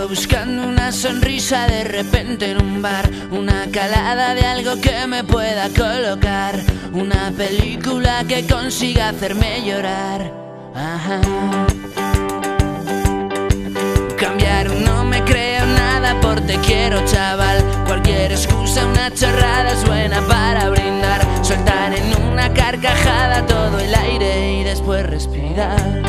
Sigo buscando una sonrisa de repente en un bar, una calada de algo que me pueda colocar, una película que consiga hacerme llorar. Ajá. Cambiar, no me creo nada por te quiero, chaval. Cualquier excusa, una chorrada es buena para brindar. Soltar en una carcajada todo el aire y después respirar.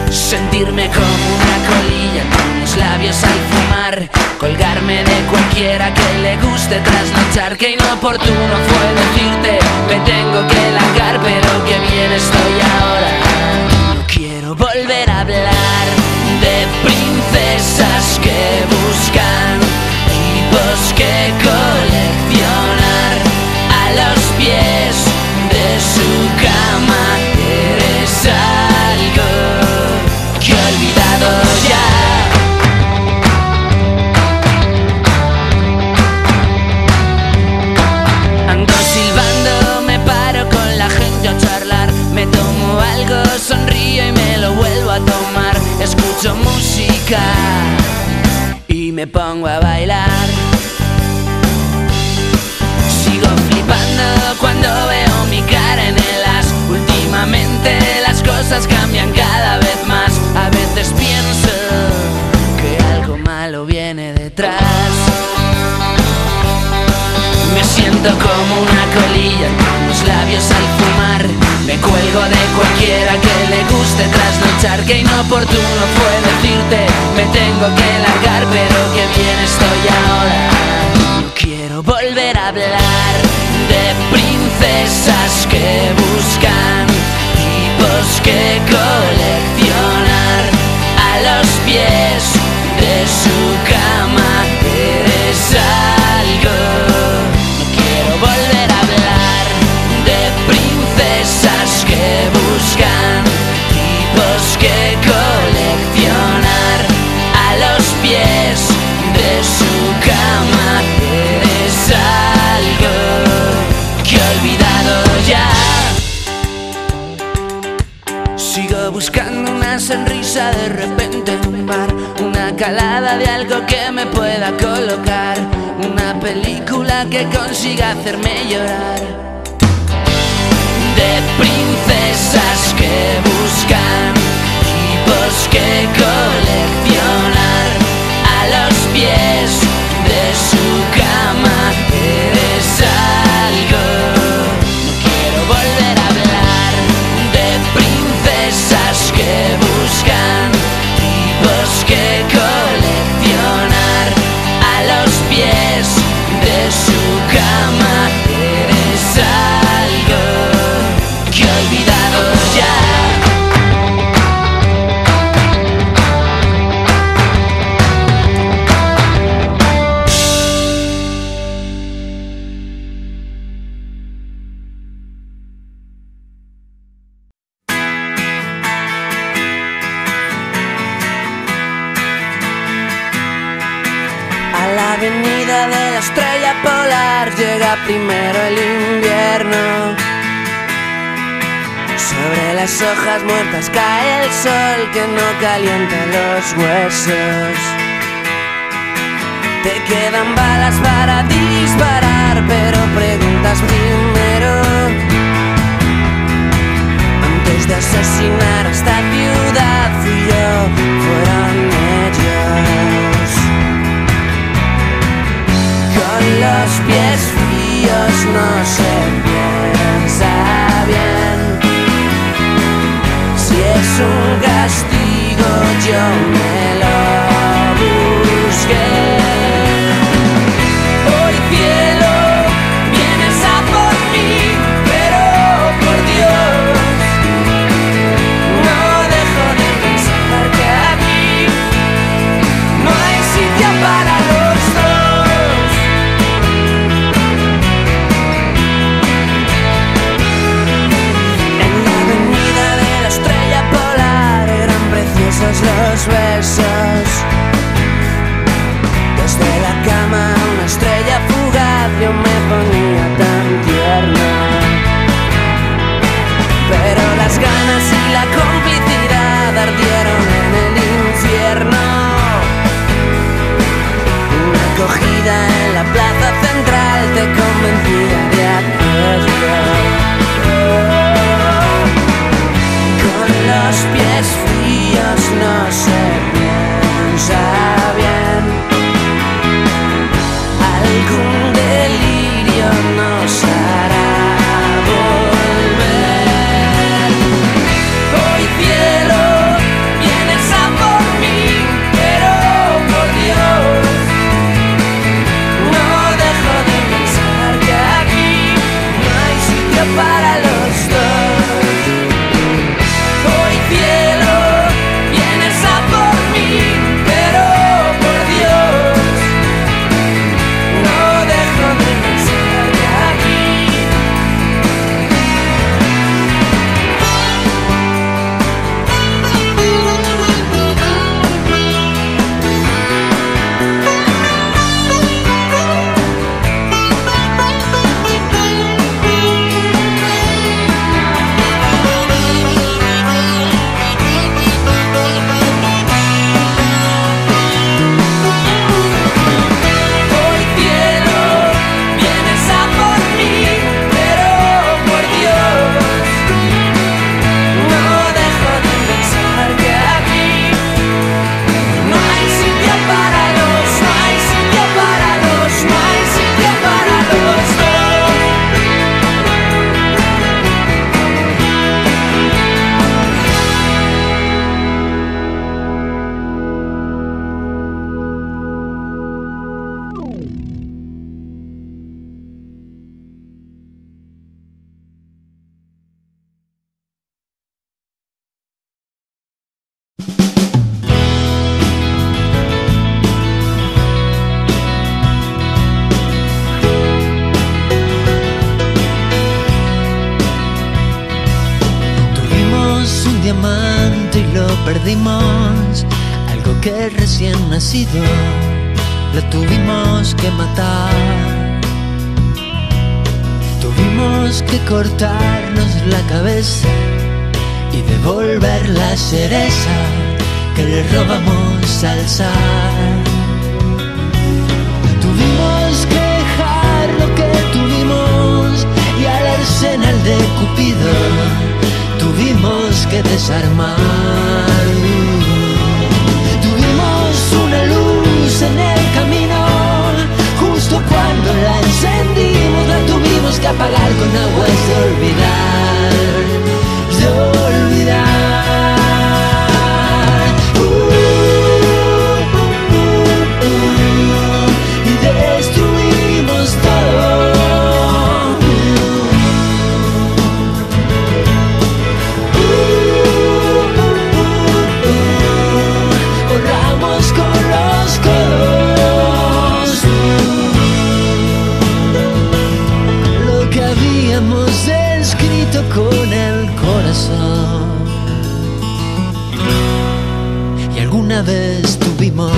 Sentirme como una colilla con los labios al fumar. Colgarme de cualquiera que le guste trasnochar. Que inoportuno fue decirte me tengo que largar, pero que bien estoy ahora. No quiero volver a hablar de princesas que buscan tipos que coleccionar a los pies de su cama. Eres algo que he olvidado ya. Ando silbando, me paro con la gente a charlar. Me tomo algo, sonrío y me lo vuelvo a tomar. Escucho música y me pongo a bailar. Sigo flipando cuando veo mi cara en el as. Últimamente las cosas cambian cada vez más. A veces pienso que algo malo viene detrás. Me siento como una colilla con los labios al fumar. Me cuelgo de cualquiera que le guste trasnochar. Que inoportuno fue decirte me tengo que largar, pero que bien estoy ahora. No quiero volver a hablar de princesas que buscan tipos que coleccionar a los pies de su cama. Eres algo. No quiero volver a hablar de princesas que buscan tipos que coleccionar a los pies de su cama. Eres algo que he olvidado ya. Sigo buscando una sonrisa de repente en un bar, una calada de algo que me pueda colocar, una película que consiga hacerme llorar. De princesas que buscan tipos que coleccionar a los pies de su cama. Eres algo. No quiero volver a hablar de princesas que buscan tipos que coleccionar a los pies de su cama. Eres algo que he olvidado ya. A la avenida de la estrella polar llega primero el invierno. Sobre las hojas muertas cae el sol que no calienta los huesos. Te quedan balas para disparar, pero preguntas primero. Antes de asesinar a esta ciudad fui yo, fueron ellos. Con los pies fríos no se piensa bien. Si es un castigo yo me lo busqué. Hoy cielo, vienes a por mí, pero por Dios, no dejo de pensar que aquí no hay sitio para los dos. recogida en la plaza central te convencía de hacerlo. Con los pies fríos no se piensa bien. Algún delirio nos hará volver. Hoy cielo, vienes a por mí, pero por Dios, no dejo de pensar que aquí no hay sitio para los dos. Hoy cielo, vienes a por mí, pero por Dios, no dejo de pensar que aquí. Hoy cielo, vienes a por mí, pero por Dios, no dejo de pensar que aquí no hay sitio para los, no hay sitio para los, no hay sitio para los dos. Tuvimos un diamante y lo perdimos, algo que recién nacido lo tuvimos que matar. Tuvimos que cortarnos la cabeza y devolver la cereza que le robamos al zar. Tuvimos que dejar lo que tuvimos y al arsenal de Cupido tuvimos que desarmar. Tuvimos una luz en el camino, justo cuando la encendimos la tuvimos que apagar con aguas de olvidar, de olvidar. Y destruimos todo. Borramos con los codos lo que habíamos escrito con el corazón. Y alguna vez tuvimos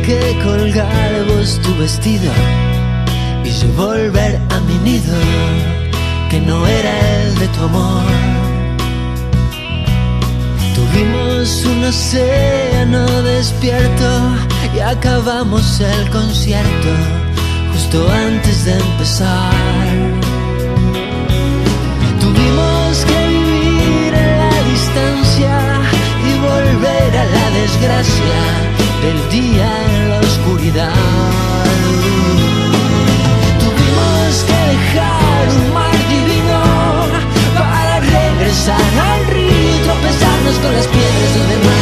que colgar vos tu vestido y yo volver a mi nido, que no era el de tu amor. Tuvimos un océano despierto y acabamos el concierto justo antes de empezar. Tuvimos que vivir en la distancia y volver a la desgracia del día en la oscuridad. Tuvimos que dejar un mar divino para regresar al río y tropezarnos con las piedras del mar.